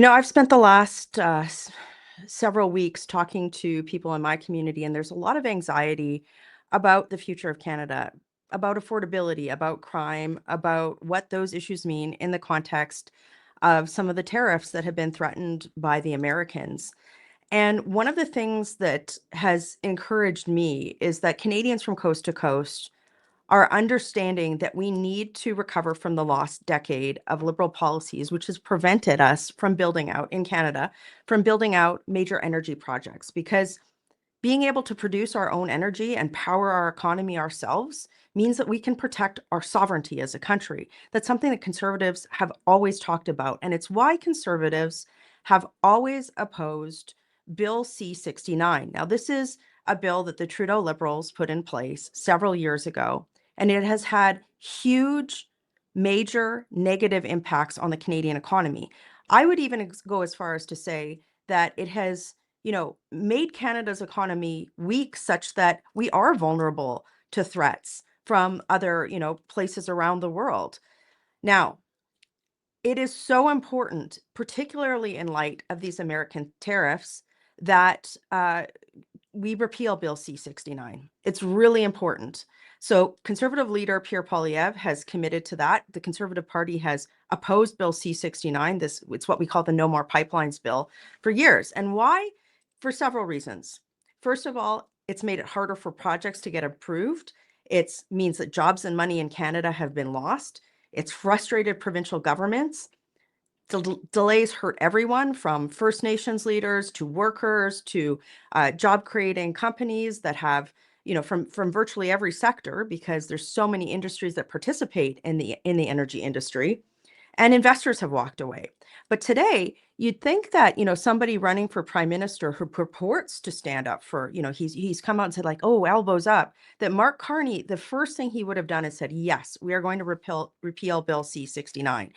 I've spent the last several weeks talking to people in my community, and there's a lot of anxiety about the future of Canada, about affordability, about crime, about what those issues mean in the context of some of the tariffs that have been threatened by the Americans. And one of the things that has encouraged me is that Canadians from coast to coast are understanding that we need to recover from the lost decade of Liberal policies, which has prevented us from building out in Canada, from building out major energy projects. Because being able to produce our own energy and power our economy ourselves means that we can protect our sovereignty as a country. That's something that Conservatives have always talked about. And it's why Conservatives have always opposed Bill C-69. Now, this is a bill that the Trudeau Liberals put in place several years ago, and it has had huge, major negative impacts on the Canadian economy. I would even go as far as to say that it has made Canada's economy weak such that we are vulnerable to threats from other, places around the world. Now, it is so important, particularly in light of these American tariffs, that we repeal Bill C-69. It's really important. So Conservative leader Pierre Poilievre has committed to that. The Conservative Party has opposed Bill C-69. It's what we call the No More Pipelines bill for years. And why? For several reasons. First of all, it's made it harder for projects to get approved. It means that jobs and money in Canada have been lost. It's frustrated provincial governments. Delays hurt everyone from First Nations leaders to workers to job creating companies that have, from virtually every sector, because there's so many industries that participate in the energy industry, and investors have walked away. But today, you'd think that, somebody running for prime minister who purports to stand up for, he's come out and said like, oh, elbows up, that Mark Carney, the first thing he would have done is said, yes, we are going to repeal Bill C-69.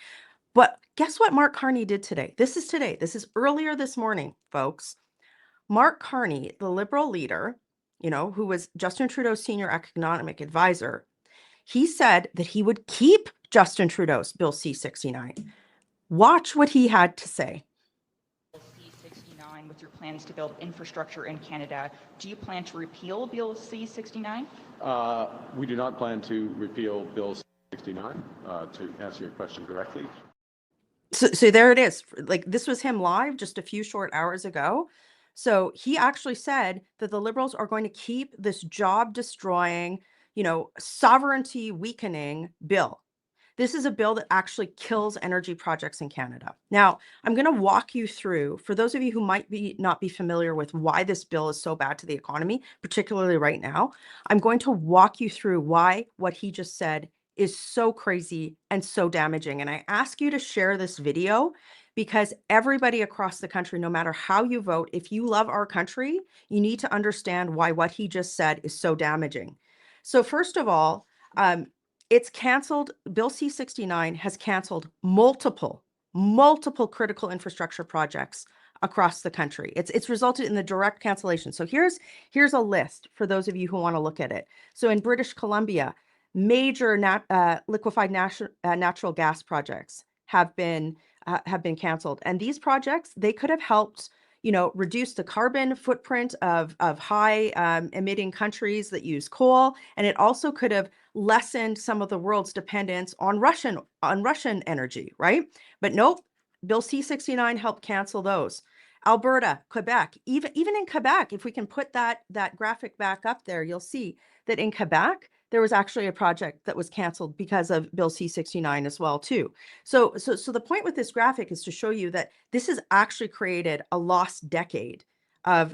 But guess what Mark Carney did today? This is today. This is earlier this morning, folks. Mark Carney, the Liberal leader, who was Justin Trudeau's senior economic advisor, he said that he would keep Justin Trudeau's Bill C-69. Watch what he had to say. C-69 with your plans to build infrastructure in Canada. Do you plan to repeal Bill C-69? We do not plan to repeal Bill C-69, to answer your question directly. So there it is. Like, this was him live just a few short hours ago. So he actually said that the Liberals are going to keep this job destroying, sovereignty weakening bill. This is a bill that actually kills energy projects in Canada. Now, I'm going to walk you through, for those of you who might not be familiar with why this bill is so bad to the economy, particularly right now, I'm going to walk you through why what he just said is so crazy and so damaging. And I ask you to share this video because everybody across the country, no matter how you vote, if you love our country, you need to understand why what he just said is so damaging. So first of all, it's canceled. Bill C-69 has canceled multiple critical infrastructure projects across the country. It's resulted in the direct cancellation. So here's a list for those of you who want to look at it. So in British Columbia, major liquefied natural gas projects have been canceled, and these projects, they could have helped reduce the carbon footprint of high emitting countries that use coal, and it also could have lessened some of the world's dependence on Russian energy, right? But nope, Bill C-69 helped cancel those. Alberta, Quebec, even in Quebec, if we can put that graphic back up there, you'll see that in Quebec, there was actually a project that was canceled because of Bill C-69 as well, too. So the point with this graphic is to show you that this has actually created a lost decade of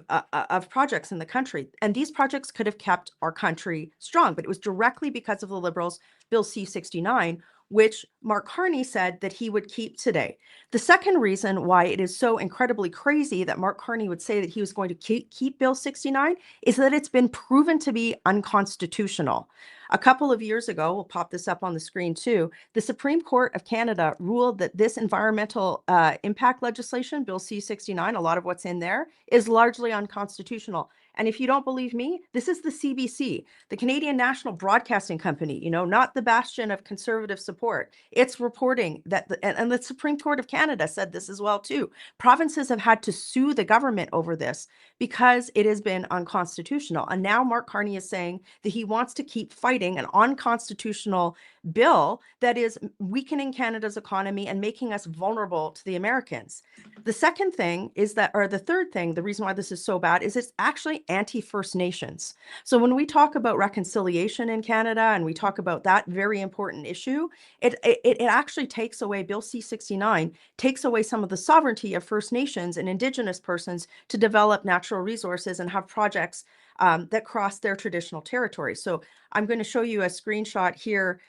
projects in the country. And these projects could have kept our country strong, but it was directly because of the Liberals' Bill C-69, which Mark Carney said that he would keep today. The second reason why it is so incredibly crazy that Mark Carney would say that he was going to keep Bill 69 is that it's been proven to be unconstitutional. A couple of years ago, we'll pop this up on the screen too, the Supreme Court of Canada ruled that this environmental impact legislation, Bill C-69, a lot of what's in there, is largely unconstitutional. And if you don't believe me, this is the CBC, the Canadian National Broadcasting Company, not the bastion of conservative support. It's reporting that, and the Supreme Court of Canada said this as well too. Provinces have had to sue the government over this because it has been unconstitutional. And now Mark Carney is saying that he wants to keep fighting an unconstitutional bill that is weakening Canada's economy and making us vulnerable to the Americans. The second thing is that, or the third thing, the reason why this is so bad is it's actually anti-First Nations. So when we talk about reconciliation in Canada and we talk about that very important issue, it actually takes away, Bill C-69 takes away some of the sovereignty of First Nations and Indigenous persons to develop natural resources and have projects that cross their traditional territory. So I'm going to show you a screenshot here.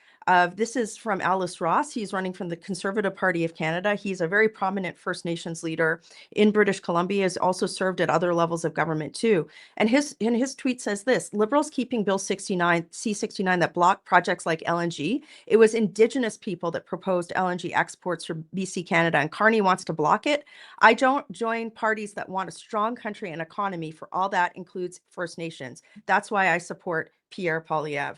This is from Alice Ross. He's running from the Conservative Party of Canada. He's a very prominent First Nations leader in British Columbia, has also served at other levels of government too. And his tweet says this: Liberals keeping Bill C-69 that blocked projects like LNG. It was Indigenous people that proposed LNG exports for BC Canada, and Carney wants to block it. I don't join parties that want a strong country and economy, for all that includes First Nations. That's why I support Pierre Poilievre.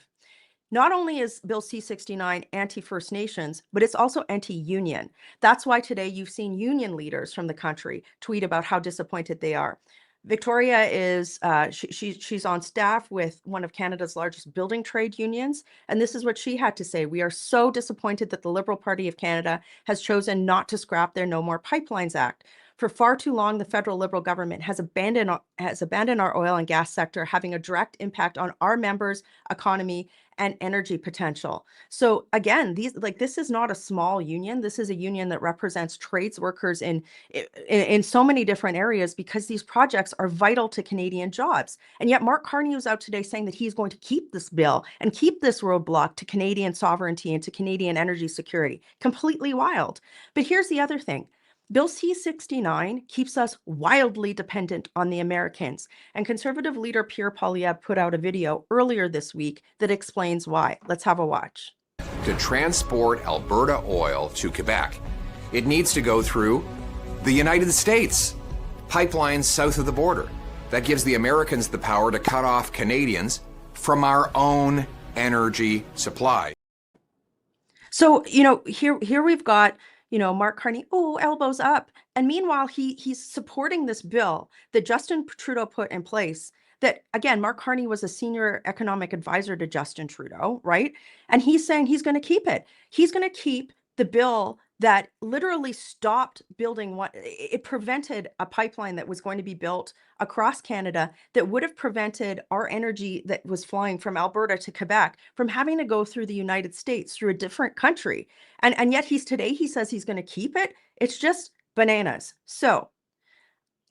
Not only is Bill C-69 anti-First Nations, but it's also anti-union. That's why today you've seen union leaders from the country tweet about how disappointed they are. Victoria is, she's on staff with one of Canada's largest building trade unions, and this is what she had to say: "We are so disappointed that the Liberal Party of Canada has chosen not to scrap their No More Pipelines Act. For far too long, the federal Liberal government has abandoned our oil and gas sector, having a direct impact on our members' economy and energy potential." So again, this is not a small union. This is a union that represents trades workers in so many different areas, because these projects are vital to Canadian jobs. And yet Mark Carney was out today saying that he's going to keep this bill and keep this roadblock to Canadian sovereignty and to Canadian energy security. Completely wild. But here's the other thing. Bill C-69 keeps us wildly dependent on the Americans, and Conservative leader Pierre Poilievre put out a video earlier this week that explains why. Let's have a watch. To transport Alberta oil to Quebec, it needs to go through the United States, pipelines south of the border. That gives the Americans the power to cut off Canadians from our own energy supply. So, here we've got, Mark Carney, elbows up. And meanwhile, he's supporting this bill that Justin Trudeau put in place. That, again, Mark Carney was a senior economic advisor to Justin Trudeau, right? And he's saying he's going to keep it. He's going to keep the bill that literally stopped building it prevented a pipeline that was going to be built across Canada that would have prevented our energy that was flying from Alberta to Quebec from having to go through the United States, through a different country. And yet he says he's going to keep it. It's just bananas. So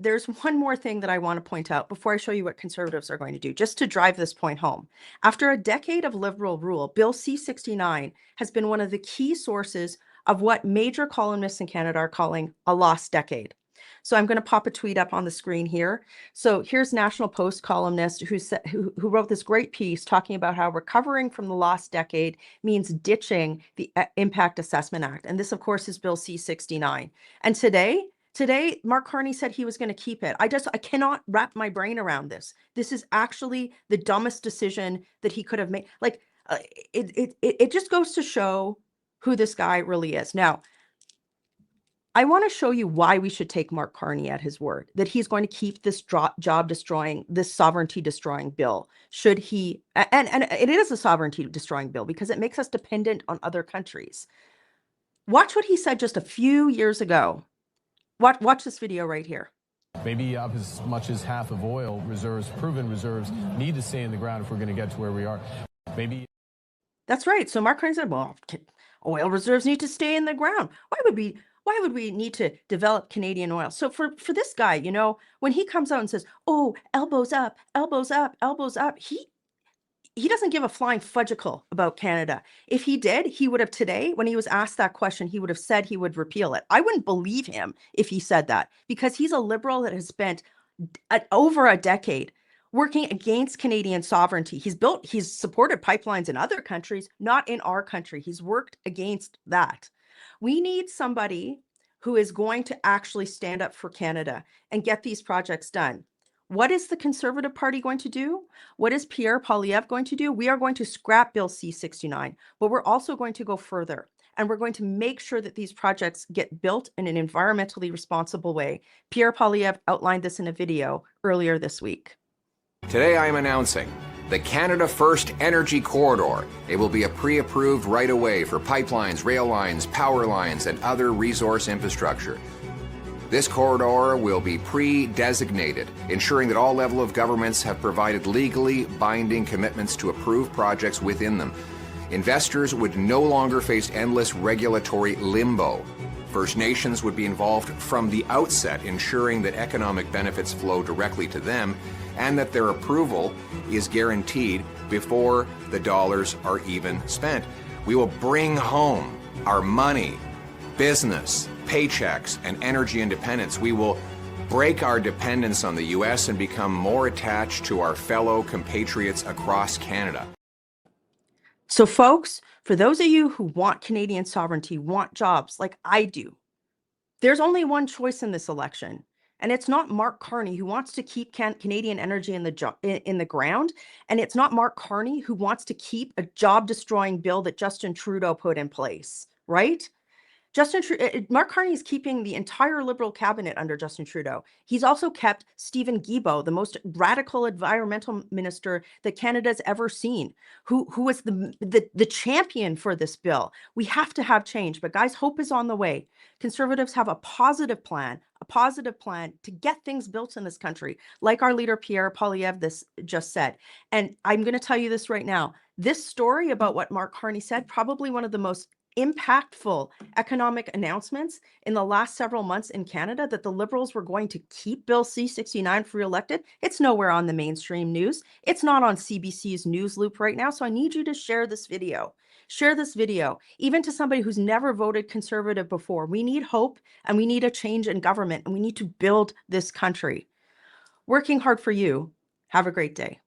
there's one more thing that I want to point out before I show you what Conservatives are going to do, just to drive this point home. After a decade of Liberal rule, Bill C-69 has been one of the key sources of what major columnists in Canada are calling a lost decade. So I'm going to pop a tweet up on the screen here. So here's National Post columnist who wrote this great piece talking about how recovering from the lost decade means ditching the Impact Assessment Act. And this, of course, is Bill C-69. And Today, Mark Carney said he was going to keep it. I cannot wrap my brain around this. This is actually the dumbest decision that he could have made. Like, it just goes to show who this guy really is. Now, I want to show you why we should take Mark Carney at his word, that he's going to keep this job-destroying, this sovereignty-destroying bill. Should he, and it is a sovereignty-destroying bill because it makes us dependent on other countries. Watch what he said just a few years ago. Watch this video right here. Maybe up as much as half of oil reserves, proven reserves, need to stay in the ground if we're going to get to where we are. Maybe. That's right. So Mark Carney said, well, oil reserves need to stay in the ground. Why would we need to develop Canadian oil? So for this guy, when he comes out and says, oh, elbows up, elbows up, elbows up, he doesn't give a flying fudgicle about Canada. If he did, he would have today, when he was asked that question, he would have said he would repeal it. I wouldn't believe him if he said that, because he's a Liberal that has spent over a decade working against Canadian sovereignty. He's supported pipelines in other countries, not in our country. He's worked against that. We need somebody who is going to actually stand up for Canada and get these projects done. What is the Conservative Party going to do? What is Pierre Poilievre going to do? We are going to scrap Bill C-69, but we're also going to go further. And we're going to make sure that these projects get built in an environmentally responsible way. Pierre Poilievre outlined this in a video earlier this week. Today I am announcing the Canada First Energy Corridor. It will be a pre-approved right-of-way for pipelines, rail lines, power lines, and other resource infrastructure. This corridor will be pre-designated, ensuring that all level of governments have provided legally binding commitments to approve projects within them. Investors would no longer face endless regulatory limbo. First Nations would be involved from the outset, ensuring that economic benefits flow directly to them and that their approval is guaranteed before the dollars are even spent. We will bring home our money, business, paychecks, and energy independence. We will break our dependence on the U.S. and become more attached to our fellow compatriots across Canada. So folks, for those of you who want Canadian sovereignty, want jobs like I do, there's only one choice in this election. And it's not Mark Carney who wants to keep Canadian energy in the ground. And it's not Mark Carney who wants to keep a job-destroying bill that Justin Trudeau put in place, right? Mark Carney is keeping the entire Liberal cabinet under Justin Trudeau. He's also kept Stephen Guilbeault, the most radical environmental minister that Canada's ever seen, who was the champion for this bill. We have to have change, but guys, hope is on the way. Conservatives have a positive plan to get things built in this country, like our leader Pierre Poilievre just said. And I'm going to tell you this right now. This story about what Mark Carney said, probably one of the most impactful economic announcements in the last several months in Canada, that the Liberals were going to keep Bill C-69 for re-elected. It's nowhere on the mainstream news. It's not on CBC's news loop right now. So I need you to share this video. Share this video, even to somebody who's never voted Conservative before. We need hope and we need a change in government and we need to build this country. Working hard for you. Have a great day.